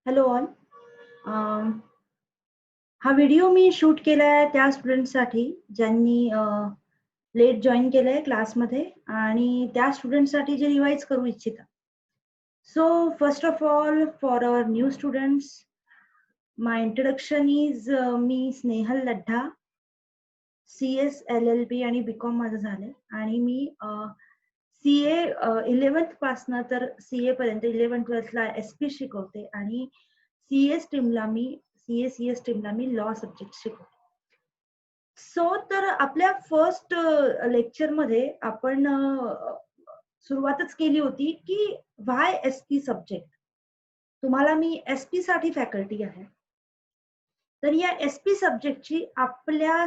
Hello all. हा video मी shoot केलाय त्या स्टुडंट्ससाठी ज्यांनी लेट जॉइन केलंय क्लासमध्ये आणि त्या स्टुडंट्ससाठी जे रिवाइज करू इच्छिता. So first of all for our new students, my introduction is me Snehal Laddha. CS, LLB आणि BCom माझं झालंय आणि मी CA 11th पासनं तर CA पर्यंत 11th-12thला SP शिकवते आणि CA स्ट्रीमला मी लॉ सब्जेक्ट शिकवते. तर आपल्या फर्स्ट लेक्चरमध्ये आपण सुरुवातच केली होती की व्हाय SP सब्जेक्ट. तुम्हाला मी SP साठी फॅकल्टी आहे. तर या SP सब्जेक्टची आपल्या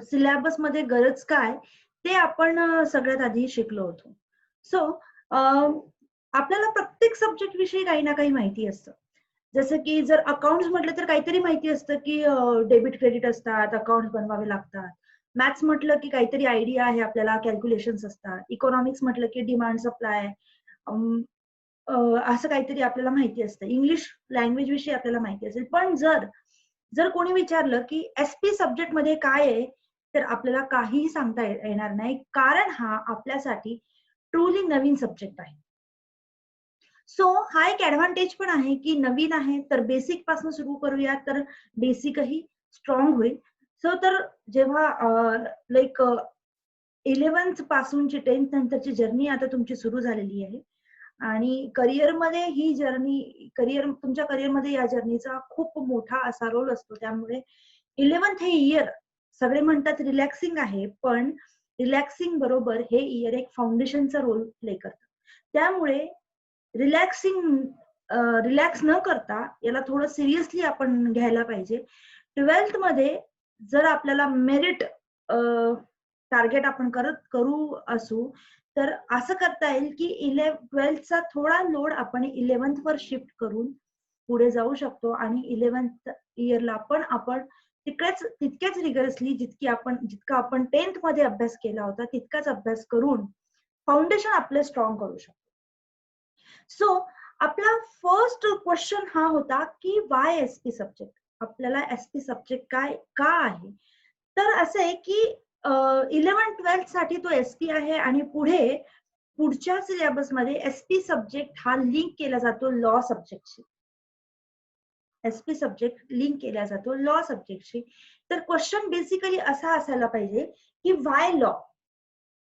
सिलेबसमध्ये गरज काय ते आपण सगळ्यात आधी शिकलो होतो. सो आपल्याला प्रत्येक सब्जेक्ट विषयी काही ना काही माहिती असतं. जसं की जर अकाउंट्स म्हटलं तर काहीतरी माहिती असतं की डेबिट क्रेडिट असतात, अकाउंट्स बनवावे लागतात. मॅथ्स म्हटलं की काहीतरी आयडिया आहे आपल्याला, कॅल्क्युलेशन्स असतात. इकॉनॉमिक्स म्हटलं की डिमांड सप्लाय असं काहीतरी आपल्याला माहिती असतं. इंग्लिश लँग्वेज विषयी आपल्याला माहिती असेल. पण जर जर कोणी विचारलं की SP सब्जेक्टमध्ये काय आहे, तर आपल्याला काहीही सांगता येणार नाही. कारण हा आपल्यासाठी ट्रुली नवीन सब्जेक्ट आहे. सो हा एक ऍडव्हान्टेज पण आहे की नवीन आहे तर बेसिक पासून सुरू करूया तर बेसिकही स्ट्रॉंग होईल. तर जेव्हा लाईक 11th पासूनची 10th नंतरची जर्नी आता तुमची सुरू झालेली आहे आणि करिअरमध्ये ही जर्नी तुमच्या करिअरमध्ये या जर्नीचा खूप मोठा असा रोल असतो. त्यामुळे 11th हे इयर सगळे म्हणतात रिलॅक्सिंग आहे, पण रिलॅक्सिंग बरोबर हे इयर एक फाउंडेशनचा रोल प्ले करतं. त्यामुळे रिलॅक्स न करता याला थोडं सिरियसली आपण घ्यायला पाहिजे. 12th मध्ये जर आपल्याला मेरिट टार्गेट आपण करू असू, तर असं करता येईल की 12thचा थोडा लोड आपण 11th वर शिफ्ट करून पुढे जाऊ शकतो आणि 11th इयरला पण आपण तितक्याच रिगरसली जितका आपण 10th मध्ये अभ्यास केला होता तितकाच अभ्यास करून फाउंडेशन आपलं स्ट्रॉंग करू शकतो. सो आपला फर्स्ट क्वेश्चन हा होता की वाय SP सब्जेक्ट. आपल्याला SP सब्जेक्ट का आहे? तर असं आहे की 11th-12th साठी तो SP आहे आणि पुढच्या सिलेबसमध्ये SP सब्जेक्ट हा लिंक केला जातो लॉ सब्जेक्टशी. SP सब्जेक्ट लिंक केला जातो लॉ सब्जेक्टशी. तर क्वेश्चन बेसिकली असा असायला पाहिजे की वाय लॉ?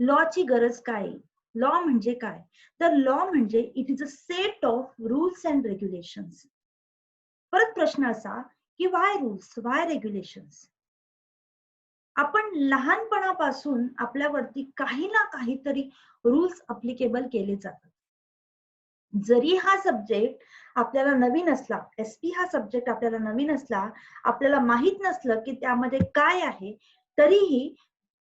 लॉची गरज काय? लॉ म्हणजे काय? तर लॉ म्हणजे it is a set of rules and regulations. परत प्रश्न असा की वाय रूल्स, वाय रेग्युलेशन्स? आपण लहानपणापासून आपल्यावरती काही ना काहीतरी रूल्स अप्लिकेबल केले जातात. जरी हा सब्जेक्ट आपल्याला नवीन असला, SP हा सब्जेक्ट आपल्याला नवीन असला, आपल्याला माहित नसलं की त्यामध्ये काय आहे, तरीही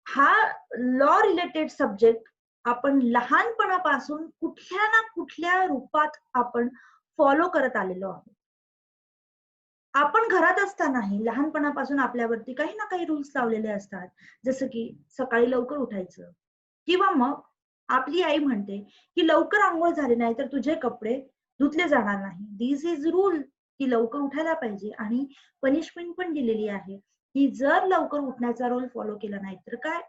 हा लॉ रिलेटेड सब्जेक्ट आपण लहानपणापासून कुठल्या ना कुठल्या रूपात आपण फॉलो करत आलेलो आहोत. आपण घरात असतानाही लहानपणापासून आपल्यावरती काही ना काही रूल्स लावलेले असतात. जसं की सकाळी लवकर उठायचं किंवा मग आपली आई म्हणते, की लवकर अंघोळ झाली नाही तर तुझे कपडे धुतले जाणार नाही. धिस इज रूल की लवकर उठायला पाहिजे आणि पनिशमेंट पण दिलेली आहे, की जर लवकर उठण्याचा रूल फॉलो केला नाही तर काय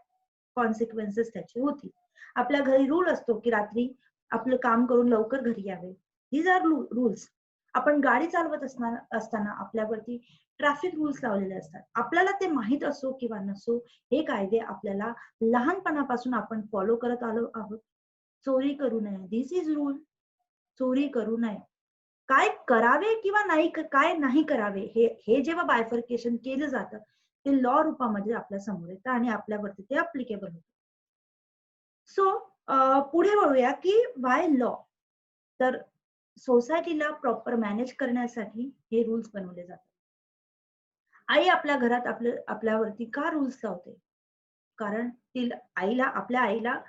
कॉन्सिक्वेन्सेस त्याचे होतील. आपल्या घरी रूल असतो, की रात्री आपलं काम करून लवकर घरी यावे. These are rules. आपण गाडी चालवत असताना आपल्यावरती ट्रॅफिक रूल्स लावलेले असतात. आपल्याला ते माहित असो किंवा नसो, हे कायदे आपल्याला लहानपणापासून आपण फॉलो करत आलो आहोत. चोरी करू नये, धिस इज रूल. चोरी करू नये. काय करावे किंवा काय नाही करावे हे जेव्हा बायफर्केशन केलं जातं, ते लॉ रूपामध्ये आपल्या समोर येतं आणि आपल्यावरती ते अप्लिकेबल होतं. सो पुढे वळूया की वाय लॉ? तर सोसायटीला प्रॉपर मॅनेज करण्यासाठी हे रूल्स बनवले जातात. आई आपल्या घरात आपल्यावरती का रूल्स लावते? कारण आपल्या आईला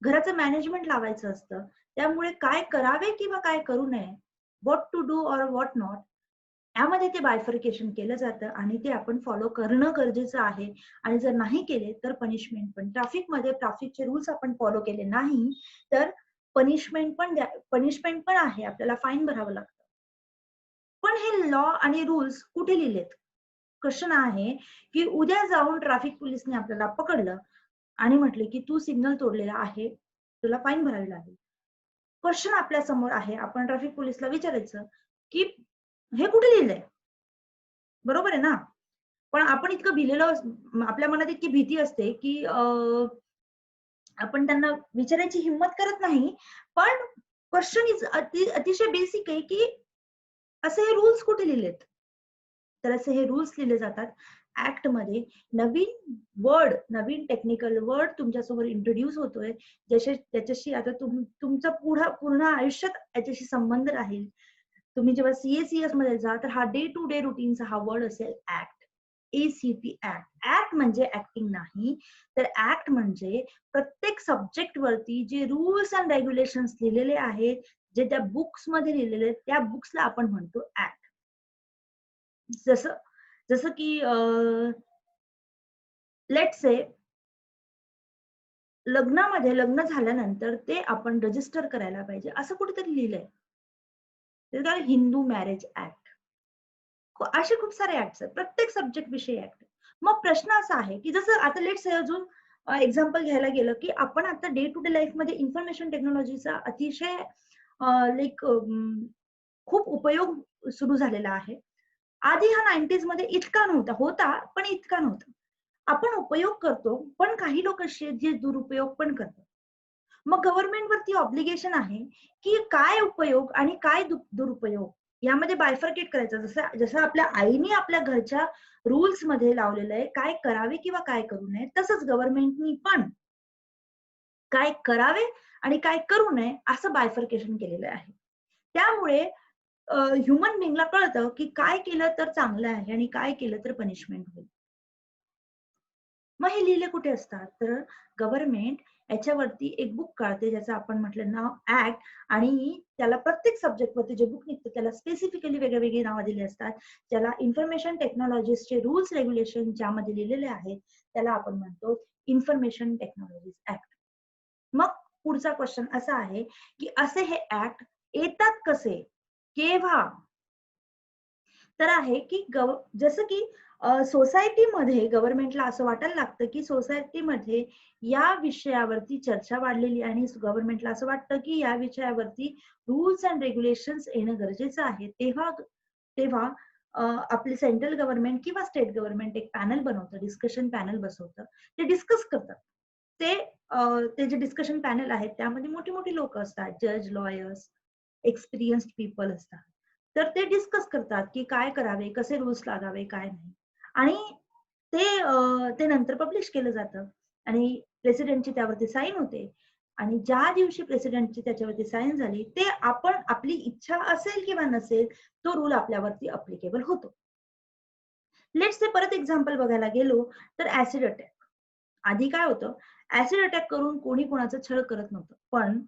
घराचं मॅनेजमेंट लावायचं असतं. त्यामुळे काय करावे किंवा काय करू नये, what to do or what not, यामध्ये ते बायफर्केशन केलं जातं आणि ते आपण फॉलो करणं गरजेचं आहे. आणि जर नाही केले तर पनिशमेंट पण. ट्रॅफिकचे रूल्स आपण फॉलो केले नाही तर पनिशमेंट पण आहे. आपल्याला फाईन भरावं लागतं. पण हे लॉ आणि रूल्स कुठे लिहिलेत? क्वेश्चन आहे की उद्या जाऊन ट्रॅफिक पोलिसने आपल्याला पकडलं आणि म्हटले की तू सिग्नल तोडलेला आहे, तुला फाईन भरावी लागेल. क्वेश्चन आपल्या समोर आहे, आपण ट्रॅफिक पोलिसला विचारायचं की हे कुठे लिहिलंय? बरोबर आहे ना? पण आपण इतकं भिलेलं, आपल्या मनात इतकी भीती असते की आपण त्यांना विचारायची हिंमत करत नाही. पण क्वेश्चन इज अतिशय बेसिक आहे की असे हे रूल्स कुठे लिहिलेत? तर असे हे रूल्स लिहिले जातात ऍक्ट मध्ये. नवीन वर्ड, नवीन टेक्निकल वर्ड तुमच्यासमोर इंट्रोड्यूस होतोय, त्याच्याशी आता तुमचं पूर्ण आयुष्यात याच्याशी संबंध राहील. तुम्ही जेव्हा सीएसीएस मध्ये जा तर हा डे टू डे रुटीनचा हा वर्ड असेल ऍक्ट. ACT act. ऍक्ट म्हणजे ऍक्टिंग नाही, तर ऍक्ट म्हणजे प्रत्येक सब्जेक्ट वरती जे रूल्स अँड रेग्युलेशन्स लिहिलेले आहेत, जे त्या बुक्स मध्ये लिहिलेले आहेत, त्या बुक्सला आपण म्हणतो ऍक्ट. जसं जसं की लेट्स से लग्नामध्ये लग्न झाल्यानंतर ते आपण रजिस्टर करायला पाहिजे असं कुठेतरी लिहिलंय. ते काय हिंदू मॅरेज ऍक्ट. असे खूप सारे ऍक्ट आहेत, प्रत्येक सब्जेक्ट विषयी ऍक्ट. मग प्रश्न असा आहे की जसं आता लेट्स से अजून एक्झाम्पल घ्यायला गेलं की आपण आता डे टू डे लाईफ मध्ये इन्फॉर्मेशन टेक्नॉलॉजीचा अतिशय लाईक खूप उपयोग सुरू झालेला आहे. आधी हा 90s मध्ये इतका नव्हता, होता पण इतका नव्हता. आपण उपयोग करतो, पण काही लोक असे आहेत जे दुरुपयोग पण करतात. मग गव्हर्नमेंट वरती ऑब्लिगेशन आहे की काय उपयोग आणि काय दुरुपयोग यामध्ये बायफर्केट करायचं. जसं जसं आपल्या आईने आपल्या घरच्या रूल्स मध्ये लावलेलं आहे काय करावे किंवा काय करू नये, तसंच गव्हर्नमेंटनी पण काय करावे आणि काय करू नये असं बायफर्केशन केलेलं आहे. त्यामुळे ह्युमन बिंगला कळतं की काय केलं तर चांगलं आहे आणि काय केलं तर पनिशमेंट होईल. मग हे लिहिले कुठे असतात? तर गव्हर्नमेंट याच्यावरती एक बुक काढते ज्याचं आपण म्हटलं नाव ऍक्ट, आणि त्याला प्रत्येक सब्जेक्ट वरती जे बुक निघतं त्याला स्पेसिफिकली वेगळी नावं दिली असतात. ज्याला इन्फॉर्मेशन टेक्नॉलॉजीचे रूल्स रेग्युलेशन ज्यामध्ये लिहिलेले आहेत त्याला आपण म्हणतो इन्फॉर्मेशन टेक्नॉलॉजीज ऍक्ट. मग पुढचा क्वेश्चन असा आहे की असे हे ऍक्ट येतात कसे, केव्हा? तर आहे की जसं की सोसायटीमध्ये गव्हर्नमेंटला असं वाटायला लागतं की सोसायटीमध्ये या विषयावरती चर्चा वाढलेली आणि गव्हर्नमेंटला असं वाटतं की या विषयावरती रूल्स अँड रेग्युलेशन्स येणं गरजेचं आहे. तेव्हा तेव्हा आपले सेंट्रल गव्हर्नमेंट किंवा स्टेट गव्हर्नमेंट एक पॅनल बनवतं, डिस्कशन पॅनल बसवतं, ते डिस्कस करतात. ते जे डिस्कशन पॅनल आहेत त्यामध्ये मोठी मोठी लोक असतात, जज, लॉयर्स, एक्सपिरियन्स्ड पीपल असतात. तर ते डिस्कस करतात की काय करावे, कसे रूल्स लागावे, काय नाही. आणि ते नंतर पब्लिश केलं जातं आणि प्रेसिडेंटची त्यावरती साईन होते. आणि ज्या दिवशी प्रेसिडेंटची त्याच्यावरती साईन झाली ते आपण आपली इच्छा असेल किंवा नसेल तो रूल आपल्यावरती अप्लिकेबल होतो. लेट्स से परत एक्झाम्पल बघायला गेलो तर ऍसिड अटॅक. आधी काय होतं, ऍसिड अटॅक करून कोणी कोणाचं छळ करत नव्हतं. पण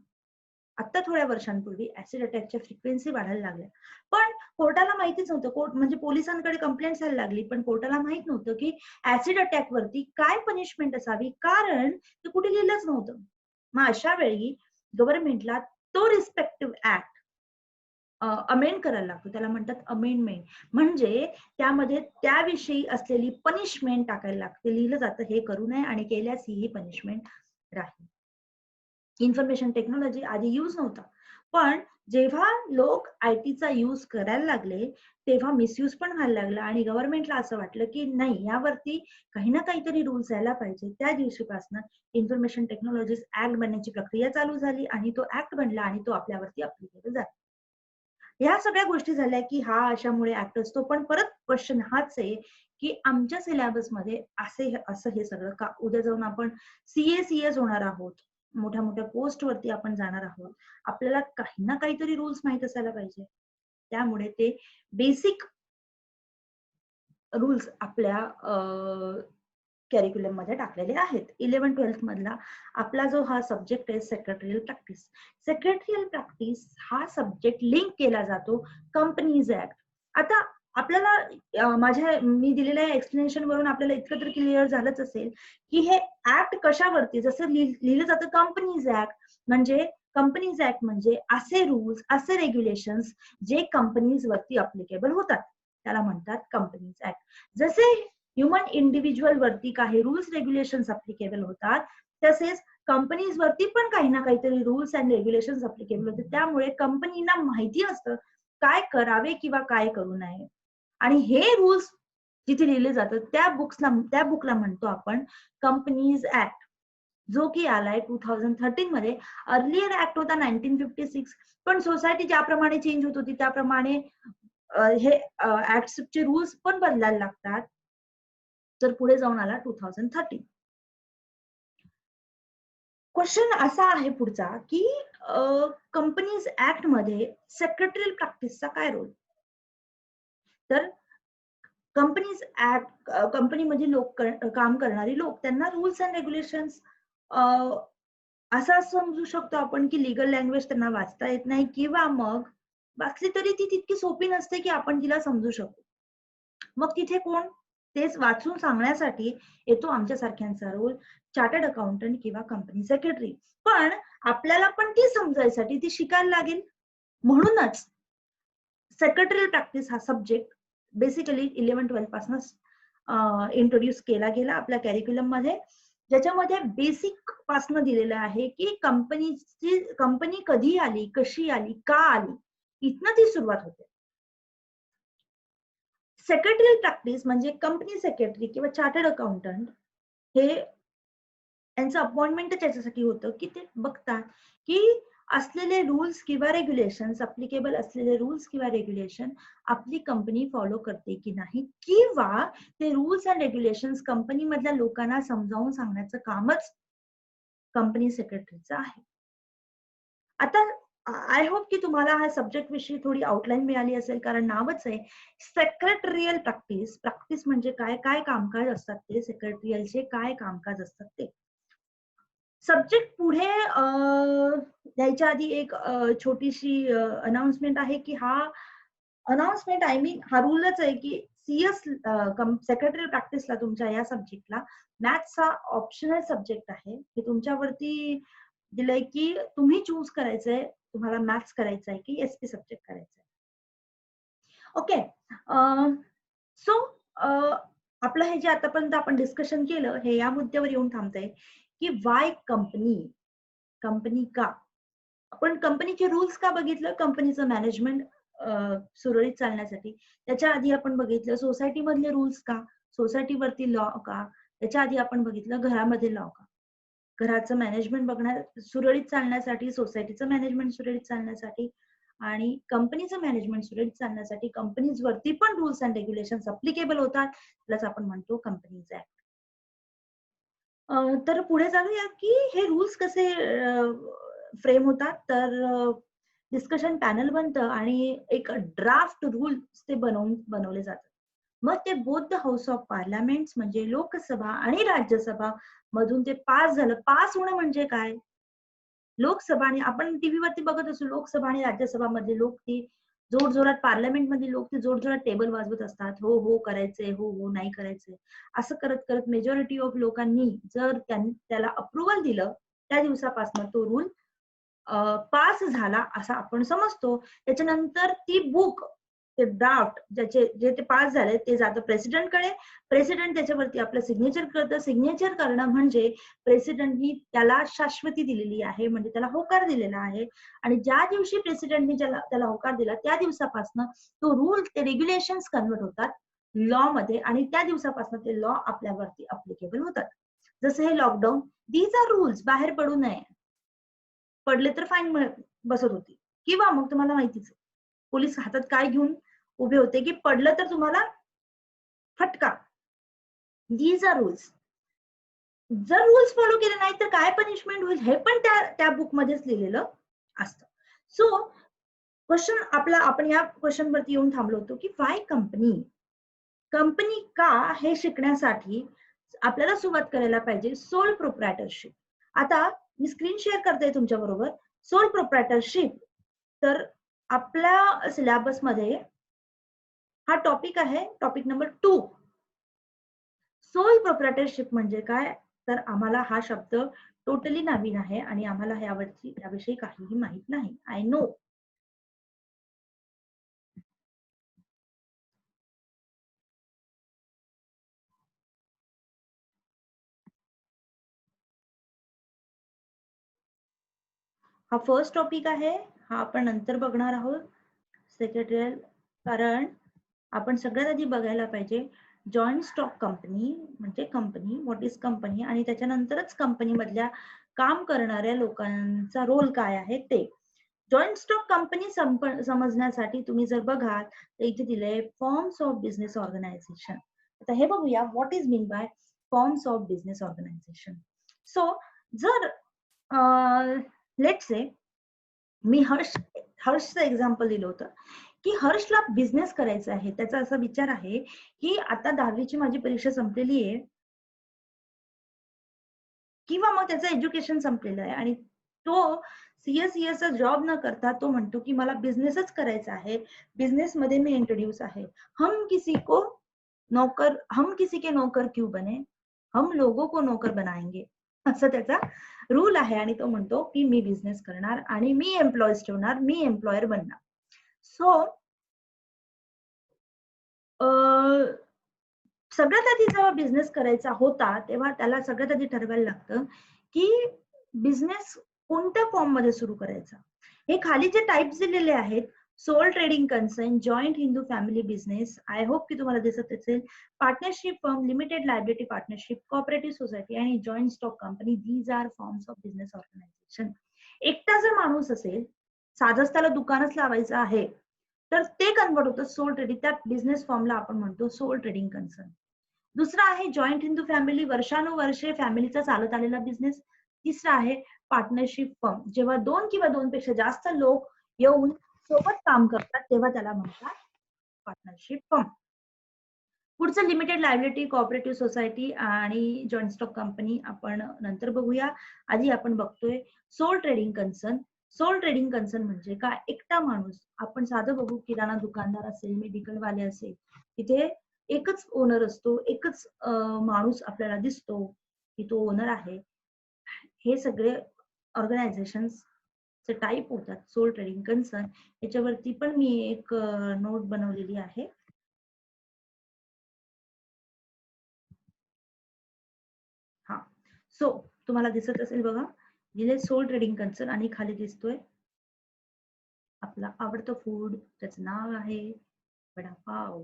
आता थोड्या वर्षांपूर्वी ऍसिड अटॅकच्या फ्रिक्वेन्सी वाढायला लागल्या. पण कोर्टाला माहितीच नव्हतं, कोर्ट म्हणजे पोलिसांकडे कंप्लेंट व्हायला लागली, पण कोर्टाला माहित नव्हतं की ऍसिड अटॅक वरती काय पनिशमेंट असावी, कारण ते कुठे लिहिलंच नव्हतं. मग अशा वेळी गव्हर्नमेंटला तो रिस्पेक्टिव्ह ऍक्ट अमेंड करायला लागतो, त्याला म्हणतात अमेंडमेंट. म्हणजे त्यामध्ये त्याविषयी असलेली पनिशमेंट टाकायला लागते, लिहिलं जातं हे करू नये आणि केल्यास ही पनिशमेंट राहील. इन्फॉर्मेशन टेक्नॉलॉजी आधी यूज नव्हता, पण जेव्हा लोक आयटीचा यूज करायला लागले तेव्हा मिसयूज पण व्हायला लागला आणि गव्हर्नमेंटला असं वाटलं की नाही यावरती काही ना काहीतरी रूल्स यायला पाहिजे. त्या दिवशीपासून इन्फॉर्मेशन टेक्नॉलॉजीज ऍक्ट बनण्याची प्रक्रिया चालू झाली आणि तो ऍक्ट बनला आणि तो आपल्यावरती अप्लिकेबल झाला. ह्या सगळ्या गोष्टी झाल्या की हा अशामुळे ऍक्ट असतो. पण परत क्वेश्चन हाच आहे की आमच्या सिलेबसमध्ये असं हे सगळं का? उद्या जाऊन आपण सीएसीएस होणार आहोत, मोठ्या मोठ्या पोस्ट वरती आपण जाणार आहोत, आपल्याला काही ना काहीतरी रूल्स माहित असायला पाहिजे. त्यामुळे ते बेसिक रूल्स आपल्या कॅरिक्युलम मध्ये टाकलेले आहेत. 11-12 मधला आपला जो हा सब्जेक्ट आहे सेक्रेटरियल प्रॅक्टिस. सेक्रेटरियल प्रॅक्टिस हा सब्जेक्ट लिंक केला जातो कंपनीज ऍक्ट. आता आपल्याला मी दिलेल्या एक्सप्लेनेशन वरून आपल्याला इतकं तर क्लिअर झालंच असेल की हे ऍक्ट कशावरती, जसं लिहिलं जातं कंपनीज ऍक्ट म्हणजे कंपनीज ऍक्ट म्हणजे असे रूल्स, असे रेग्युलेशन्स जे कंपनीज वरती अप्लिकेबल होतात, त्याला म्हणतात कंपनीज ऍक्ट. जसे ह्युमन इंडिव्हिज्युअल वरती काही रूल्स रेग्युलेशन्स अप्लिकेबल होतात, तसेच कंपनीज वरती पण काही ना काहीतरी रूल्स अँड रेग्युलेशन्स अप्लिकेबल होते. त्यामुळे कंपनीला माहिती असतं काय करावे किंवा काय करू नये. आणि हे रूल्स जिथे लिहिले जातात त्या बुकला म्हणतो आपण कंपनीज ऍक्ट, जो की आलाय 2013 मध्ये. अर्लियर ऍक्ट होता 1956, पण सोसायटी ज्याप्रमाणे चेंज होत होती त्याप्रमाणे हे ऍक्टचे रूल्स पण बदलायला लागतात. तर पुढे जाऊन आला 2013. क्वेश्चन असा आहे पुढचा की कंपनीज ऍक्ट मध्ये सेक्रेटरियल प्रॅक्टिसचा काय रोल? तर कंपनीज ऍक्ट, कंपनीमध्ये लोक काम करणारी लोक, त्यांना रूल्स अँड रेग्युलेशन्स असं समजू शकतो आपण की लिगल लँग्वेज त्यांना वाचता येत नाही, किंवा मग वाचली तरी ती तितकी सोपी नसते की आपण तिला समजू शकू. मग तिथे कोण तेच वाचून सांगण्यासाठी येतो आमच्यासारख्यांचा रोल, चार्टर्ड अकाउंटंट किंवा कंपनी सेक्रेटरी. पण आपल्याला पण ती समजायसाठी ती शिकायला लागेल. म्हणूनच सेक्रेटरियल प्रॅक्टिस हा सब्जेक्ट बेसिकली 11-12 पासून इंट्रोड्यूस केला गेला आपल्या कॅरिक्युलम मध्ये, ज्याच्यामध्ये बेसिक पासून दिलेलं आहे की कंपनी कधी आली, कशी आली, का आली, इथनं ती सुरुवात होते. सेक्रेटरियल प्रॅक्टिस म्हणजे कंपनी सेक्रेटरी किंवा चार्टर्ड अकाउंटंट हे यांचं अपॉइंटमेंट त्याच्यासाठी होतं की ते बघतात की असलेले रूल्स किंवा रेग्युलेशन्स, अप्लिकेबल असलेले रूल्स किंवा रेग्युलेशन आपली कंपनी फॉलो करते की नाही, किंवा ते रूल्स अँड रेग्युलेशन्स कंपनी मधल्या लोकांना समजावून सांगण्याचं कामच कंपनी सेक्रेटरीचं आहे. आता आय होप की तुम्हाला हा सब्जेक्ट विषयी थोडी आउटलाईन मिळाली असेल, कारण नावच आहे सेक्रेटरियल प्रॅक्टिस. प्रॅक्टिस म्हणजे काय, काय कामकाज असतात ते सेक्रेटरियलचे, काय कामकाज असतात ते. सब्जेक्ट पुढे द्यायच्या आधी एक छोटीशी अनाउन्समेंट आहे की हा अनाउन्समेंट आय मीन हा रूलच आहे की सीएस सेक्रेटरियल प्रॅक्टिसला तुमच्या या सब्जेक्टला मॅथ्स हा ऑप्शनल सब्जेक्ट आहे. हे तुमच्यावरती दिलंय की तुम्ही चूज करायचंय तुम्हाला मॅथ्स करायचं आहे की एसपी सब्जेक्ट करायचा आहे. ओके, सो आपलं हे जे आतापर्यंत आपण डिस्कशन केलं हे या मुद्द्यावर येऊन थांबतंय की वाय कंपनी का. आपण कंपनीचे रूल्स का बघितलं, कंपनीचं मॅनेजमेंट सुरळीत चालण्यासाठी. त्याच्या आधी आपण बघितलं सोसायटी मधले रूल्स का, सोसायटीवरती लॉ का. त्याच्या आधी आपण बघितलं घरामध्ये लॉ का. घराचं मॅनेजमेंट सुरळीत चालण्यासाठी, सोसायटीचं मॅनेजमेंट सुरळीत चालण्यासाठी आणि कंपनीचं मॅनेजमेंट सुरळीत चालण्यासाठी कंपनीज वरती पण रूल्स अँड रेग्युलेशन्स अप्लिकेबल होतात, प्लस आपण म्हणतो कंपनीज ऍक्ट. तर पुढे जाऊया की हे रूल्स कसे फ्रेम होतात. तर डिस्कशन पॅनल बनतं आणि एक ड्राफ्ट रूल्स ते बनवले जातात. मग ते both the house of parliament म्हणजे लोकसभा आणि राज्यसभा मधून ते पास झालं. पास होणं म्हणजे काय, लोकसभा आणि आपण टीव्हीवरती बघत असतो लोकसभा आणि राज्यसभा मधले लोक ती जोरजोरात, पार्लमेंट मध्ये लोक ते जोरजोरात टेबल वाजवत असतात, हो हो करायचंय, हो हो नाही करायचंय. असं करत करत मेजॉरिटी ऑफ लोकांनी जर त्याला अप्रुव्हल दिलं त्या दिवसापासून तो रूल पास झाला असं आपण समजतो. त्याच्यानंतर ती बुक, ते ड्राफ्ट जे ते पास झाले ते जातं प्रेसिडेंटकडे. प्रेसिडेंट त्याच्यावरती आपलं सिग्नेचर करतं. सिग्नेचर करणं म्हणजे प्रेसिडेंटनी त्याला शाश्वती दिलेली आहे, म्हणजे त्याला होकार दिलेला आहे. आणि ज्या दिवशी प्रेसिडेंटनी त्याला होकार दिला त्या दिवसापासून तो रूल, ते रेग्युलेशन्स कन्वर्ट होतात लॉ मध्ये आणि त्या दिवसापासून ते लॉ आपल्यावरती अप्लिकेबल होतात. जसं हे लॉकडाऊन, दीज आर रूल्स. बाहेर पडू नये, पडले तर फाईन बसत होती, किंवा मग तुम्हाला माहितीच पोलीस हातात काय घेऊन उभे होते की पडलं तर तुम्हाला फटका. These are rules. जर रूल्स फॉलो केले नाही तर काय पनिशमेंट होईल हे पण त्या बुक मध्येच लिहिलेलं असतं. सो क्वेश्चन आपला, आपण या क्वेश्चन वरती येऊन थांबलो होतो की वाय कंपनी का हे शिकण्यासाठी आपल्याला सुरुवात करायला पाहिजे सोल प्रोप्रायटरशिप. आता मी स्क्रीन शेअर करते तुमच्या बरोबर. सोल प्रोप्रायटरशिप, तर आपल्या सिलेबस मध्ये हा टॉपिक आहे, टॉपिक नंबर 2. सोल प्रोप्रायटरशिप म्हणजे काय, तर आम्हाला हा शब्द टोटली नवीन आहे आणि आम्हाला याविषयी काहीही माहित नाही. I know. हा फर्स्ट टॉपिक आहे, हा आपण नंतर बघणार आहोत. सेक्रेटरियल, कारण आपण सगळ्यात आधी बघायला पाहिजे जॉईंट स्टॉक कंपनी म्हणजे कंपनी, व्हॉट इज कंपनी, आणि त्याच्यानंतरच कंपनी मधल्या काम करणाऱ्या लोकांचा रोल काय आहे ते. जॉईंट स्टॉक कंपनी समजण्यासाठी तुम्ही जर बघाल तर इथे दिले फॉर्म्स ऑफ बिझनेस ऑर्गनायझेशन. आता हे बघूया what is mean by forms of business organisation. So जर लेट से मी हर्षचं एक्झाम्पल दिलं होतं की हर्षला बिझनेस करायचा आहे. त्याचा असा विचार आहे की आता 10वीची माझी परीक्षा संपलेली आहे किंवा मग त्याचं एज्युकेशन संपलेलं आहे आणि तो सीएसईचा जॉब न करता तो म्हणतो की मला बिझनेसच करायचा आहे, बिझनेस मध्ये मी इंट्रोड्यूस आहे. हम किसी के नौकर क्यों बने, हम लोगों को नौकर बनाएंगे, असं त्याचा रूल आहे. आणि तो म्हणतो की मी बिझनेस करणार आणि मी एम्प्लॉईज ठेवणार, मी एम्प्लॉयर बनणार. सो सगळ्यात आधी जेव्हा बिझनेस करायचा होता तेव्हा त्याला सगळ्यात आधी ठरवायला लागतं की बिझनेस कोणत्या फॉर्म मध्ये सुरू करायचा. हे खाली जे टाइप्स दिलेले आहेत, sole trading concern, joint Hindu family business, I hope की तुम्हाला दिसत असेल, partnership firm, limited liability partnership, cooperative society आणि joint stock company, these are forms of business organisation. एकटा जर माणूस असेल, साधंच त्याला दुकानच लावायचं आहे, तर ते कन्वर्ट होतं सोल ट्रेडिंग. त्या बिझनेस फॉर्मला आपण म्हणतो सोल ट्रेडिंग कन्सर्न. दुसरा आहे जॉईंट हिंदू फॅमिली, वर्षानुवर्षे फॅमिलीचा चालत आलेला बिझनेस. तिसरा आहे पार्टनरशिप फर्म, जेव्हा 2 किंवा 2 पेक्षा जास्त लोक येऊन सोबत काम करतात तेव्हा त्याला म्हणतात पार्टनरशिप फर्म. पुढचं लिमिटेड लायबिलिटी, कोऑपरेटिव्ह सोसायटी आणि जॉईंट स्टॉक कंपनी आपण नंतर बघूया. आधी आपण बघतोय sole trading concern. Sole trading concern म्हणजे काय? एकटा माणूस. आपण साधं बघू, किराणा दुकानदार असेल, मेडिकल वाले असेल, तिथे एकच ओनर असतो, एकच माणूस आपल्याला दिसतो की तो ओनर आहे. हे सगळे ऑर्गनायझेशन टाईप होतात सोल ट्रेडिंग कन्सर्न. याच्यावरती पण मी एक नोट बनवलेली आहे. हा, सो तुम्हाला दिसत असेल बघा, दिले सोल ट्रेडिंग कन्सर्न आणि खाली दिसतोय आपला आवडतं फूड, त्याचं नाव आहे वडापाव.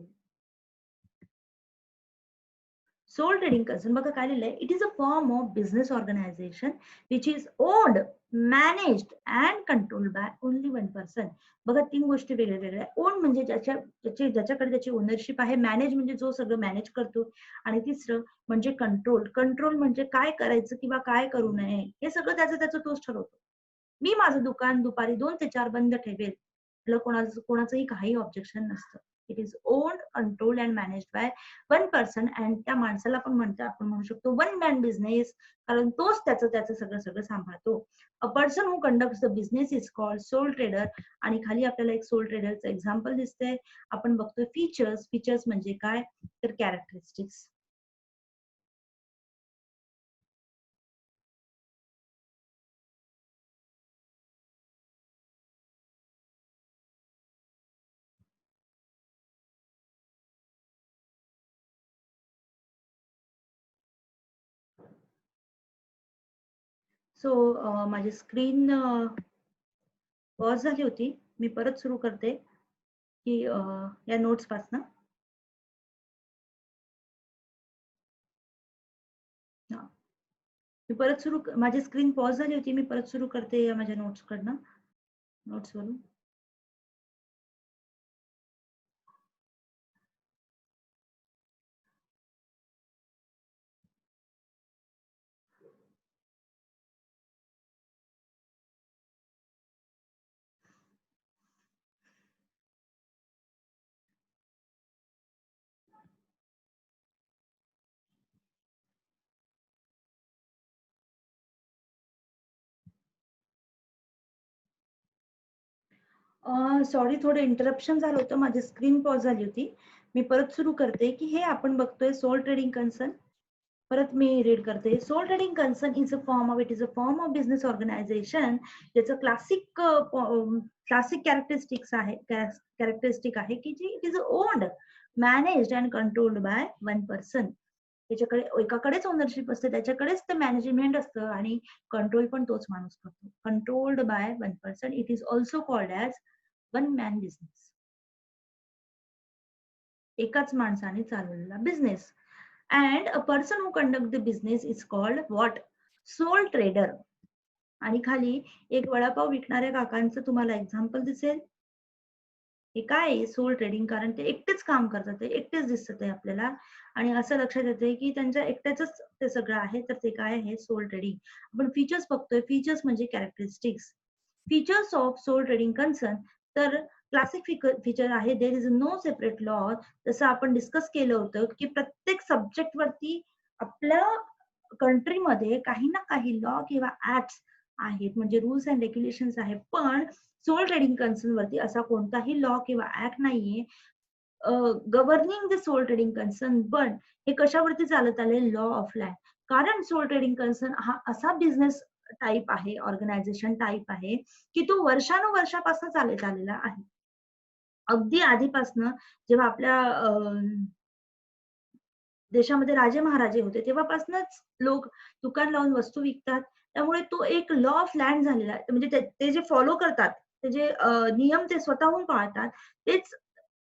सोल ट्रेडिंग कन्सर्न बघा काय लिहिलंय, it is a form of business organisation which is owned, managed and controlled by only one person. बघा, 3 गोष्टी वेगळ्या वेगळ्या. ओन म्हणजे ज्याच्याकडे त्याची ओनरशिप आहे, मॅनेज म्हणजे जो सगळं मॅनेज करतो, आणि तिसरं म्हणजे कंट्रोल. कंट्रोल म्हणजे काय करायचं किंवा काय करू नये हे सगळं त्याचं तोच ठरवतो. मी माझं दुकान दुपारी 2 ते 4 बंद ठेवेल, त्याला कोणाचंही काही ऑब्जेक्शन नसतं. It is owned, control and managed bye one person. And त्या माणसाला आपण म्हणू शकतो वन मॅन बिझनेस, कारण तोच त्याचं सगळं सांभाळतो. अ person who conducts the business is called soul trader. आणि खाली आपल्याला एक सोल ट्रेडरचं एक्झाम्पल दिसतंय. आपण बघतोय फीचर्स. फीचर्स म्हणजे काय तर कॅरेक्टरिस्टिक्स. सो माझी स्क्रीन पॉज झाली होती. मी परत सुरू करते की या नोट्स पासन. मी परत माझी स्क्रीन पॉज झाली होती, मी परत सुरू करते या माझ्या नोट्स वरून. सॉरी, थोडं इंटरप्शन झालं होतं, माझी स्क्रीन पॉज झाली होती. मी परत सुरू करते की हे आपण बघतोय सोल ट्रेडिंग कन्सर्न. परत मी रीड करते. Sole trading concern is a form of business organisation ज्याचं क्लासिक कॅरेक्टरिस्टिक आहे की जी it is owned, managed and controlled by one person. त्याच्याकडे एकाकडेच ओनरशिप असते, त्याच्याकडेच ते मॅनेजमेंट असतं आणि कंट्रोल पण तोच माणूस करतो. Controlled by one person. It is also called as one man business. एकाच माणसाने चालवलेला business. And a person who conduct the business is called what? Sole trader. आणि खाली एक वडापाव विकणाऱ्या काकांचं तुम्हाला एक्झाम्पल दिसेल. हे काय आहे सोल ट्रेडिंग? कारण ते एकटेच काम करतात, ते एकटेच दिसत आहे आपल्याला आणि असं लक्षात येते की त्यांच्या एकट्याच ते सगळं आहे. तर ते काय आहे? Sole trading. आपण फीचर्स बघतोय. फीचर्स म्हणजे characteristics. Features of sole trading concern. तर क्लासिक फीचर आहे there is no separate law. जसं आपण डिस्कस केलं होतं की प्रत्येक सब्जेक्ट वरती आपल्या कंट्रीमध्ये काही ना काही लॉ किंवा ऍक्ट आहेत, म्हणजे रूल्स अँड रेग्युलेशन्स आहेत. पण सोल ट्रेडिंग कन्सर्न वरती असा कोणताही लॉ किंवा ऍक्ट नाहीये governing the sole trading concern. पण हे कशावरती चालत आले? Law of land. कारण सोल ट्रेडिंग कन्सर्न हा असा बिझनेस टाईप आहे, ऑर्गनायझेशन टाईप आहे की तो वर्षानुवर्षापासून चालत आलेला आहे. अगदी आधीपासनं जेव्हा आपल्या देशामध्ये राजे महाराजे होते तेव्हापासूनच लोक दुकान लावून वस्तू विकतात. त्यामुळे तो एक लॉ ऑफ लँड झालेला आहे. म्हणजे ते जे फॉलो करतात, ते जे नियम ते स्वतःहून पाळतात, तेच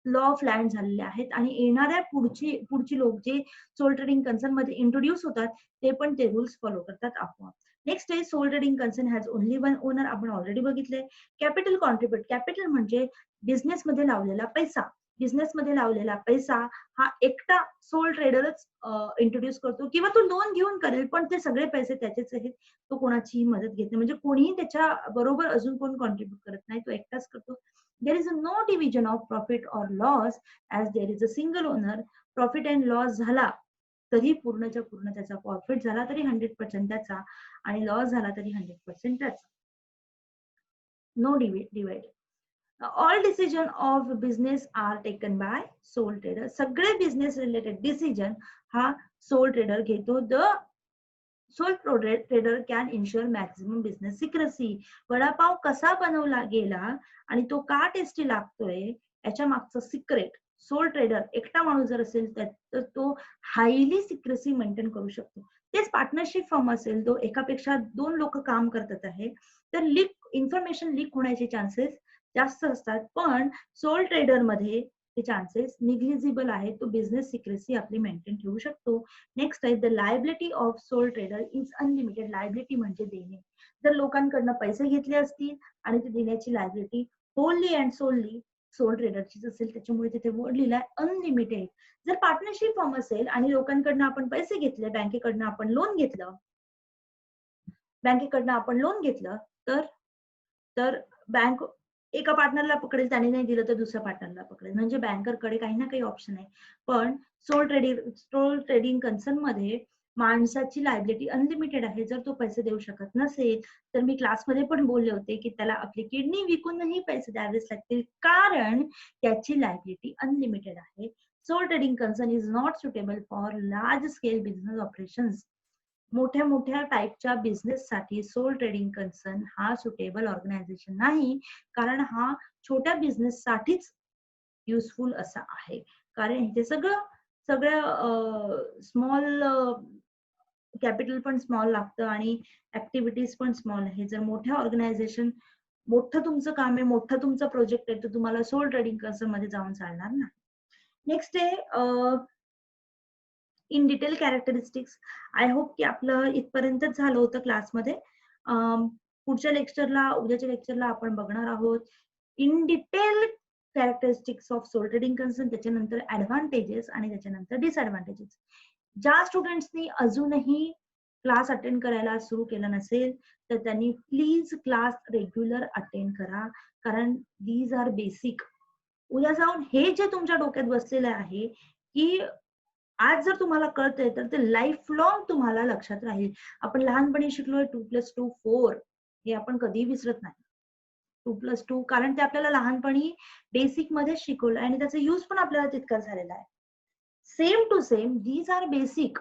लॉ ऑफ लँड झालेले आहेत. आणि येणाऱ्या पुढची लोक जे सोल ट्रेडिंग कन्सर्न मध्ये इंट्रोड्यूस होतात ते पण ते रूल्स फॉलो करतात आपोआप. नेक्स्ट आहे sole trading concern has only one owner. आपण ऑलरेडी बघितले. Capital contribute. कॅपिटल म्हणजे बिझनेस मध्ये लावलेला पैसा. बिझनेस मध्ये लावलेला पैसा हा एकटा सोल ट्रेडरच इंट्रोड्यूस करतो किंवा तो लोन घेऊन करेल, पण ते सगळे पैसे त्याचेच आहेत. तो कोणाचीही मदत घेत नाही. म्हणजे कोणीही त्याच्या बरोबर अजून कोण कॉन्ट्रीब्युट करत नाही, तो एकटाच करतो. There is no division of profit or loss as there is a single owner. Profit and loss झाला तरी पूर्णच्या पूर्ण त्याचा, प्रॉफिट झाला तरी 100% त्याचा आणि लॉस झाला तरी 100% त्याचा. No divide. All decision of business are taken by sole trader. सगळे बिझनेस रिलेटेड डिसिजन हा सोल ट्रेडर घेतो. The sole trader can insure maximum business secrecy. Vada pav कसा बनवला गेला आणि तो का टेस्टी लागतोय याच्या मागचं सिक्रेट सोल ट्रेडर एकटा माणूस जर असेल तर तो हायली सिक्रेसी मेंटेन करू शकतो. तेच पार्टनरशिप फर्म असेल, तो एकापेक्षा 2 लोक काम करतात आहे, तर इन्फॉर्मेशन लीक होण्याचे चान्सेस जास्त असतात. पण सोल ट्रेडर मध्ये ते चान्सेस निग्लिजिबल आहेत. तो बिझनेस सिक्रेसी आपली मेंटेन ठेवू शकतो. नेक्स्ट आहे the liability of soul trader is unlimited. Liability म्हणजे देणे. जर लोकांकडनं पैसे घेतले असतील आणि ते देण्याची लायबिलिटी होलली अँड सोलली सोल ट्रेडरचीच असेल, त्याच्यामुळे तिथे वर्ड लिहिलाय अनलिमिटेड. जर पार्टनरशिप फॉर्म असेल आणि लोकांकडनं आपण पैसे घेतले, बँकेकडनं आपण लोन घेतलं, तर बँक एका पार्टनरला पकडेल, त्याने नाही दिलं तर दुसऱ्या पार्टनरला पकडेल. म्हणजे बँकरकडे काही ना काही ऑप्शन आहे. पण सोल ट्रेडिंग कन्सर्न मध्ये माणसाची लायबिलिटी अनलिमिटेड आहे. जर तो पैसे देऊ शकत नसेल तर मी क्लासमध्ये पण बोलले होते की त्याला आपली किडनी विकूनही पैसे द्यावेच लागतील, कारण त्याची लायबिलिटी अनलिमिटेड आहे. Sole trading concern is not suitable for large scale business operations. मोठ्या टाईपच्या बिझनेस साठी सोल ट्रेडिंग कन्सर्न हा सुटेबल ऑर्गनायझेशन नाही, कारण हा छोट्या बिझनेस साठीच युजफुल असा आहे. कारण इथे सगळं स्मॉल कॅपिटल पण स्मॉल लागतं आणि ऍक्टिव्हिटीज पण स्मॉल आहे. जर मोठ्या ऑर्गनायझेशन, मोठं तुमचं काम आहे, मोठं तुमचं प्रोजेक्ट आहे, तर तुम्हाला सोल ट्रेडिंग कन्सर्न मध्ये जाऊन चालणार नाही. नेक्स्ट आहे in detail characteristics. I hope की आपलं इथपर्यंतच झालं होतं क्लासमध्ये. पुढच्या उद्याच्या लेक्चरला आपण बघणार आहोत in detail characteristics of sole trading concern, त्याच्यानंतर ऍडव्हान्टेजेस आणि त्याच्यानंतर डिसएडव्हान्टेजेस. ज्या स्टुडंट्सनी अजूनही क्लास अटेंड करायला सुरू केलं नसेल तर त्यांनी प्लीज क्लास रेग्युलर अटेंड करा, कारण दीज आर बेसिक. उद्या जाऊन हे जे तुमच्या डोक्यात बसलेलं आहे की आज जर तुम्हाला कळतंय तर ते लाईफ लॉंग तुम्हाला लक्षात राहील. आपण लहानपणी शिकलोय 2+2 4, हे आपण कधीही विसरत नाही. 2+2, कारण ते आपल्याला लहानपणी बेसिक मध्ये शिकवलं आणि त्याचा यूज पण आपल्याला तितकाच झालेला आहे. Same to same these are basic.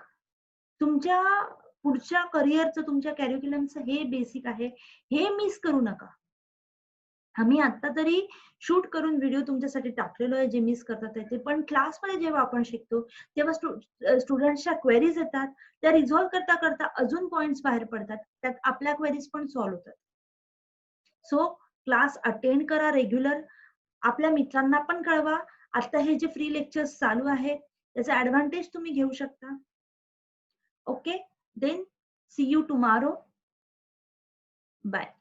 तुमच्या पुढच्या करिअरचं, तुमच्या कॅरिक्युलमचं हे बेसिक आहे. हे मिस करू नका. आम्ही आता तरी शूट करून व्हिडिओ तुमच्यासाठी टाकलेलो आहे, जे मिस करतात आहे ते. पण क्लासमध्ये जेव्हा आपण शिकतो, तेव्हा स्टुडंट्सच्या क्वेरीज येतात. त्या रिझॉल्व्ह करता करता अजून पॉइंट्स बाहेर पडतात. त्यात आपल्या क्वेरीज पण सॉल्व्ह होतात. सो क्लास अटेंड करा रेग्युलर. आपल्या मित्रांना पण कळवा. आता हे जे फ्री लेक्चर्स चालू आहेत, त्याचा ऍडव्हान्टेज तुम्ही घेऊ शकता. Okay, then see you tomorrow. Bye.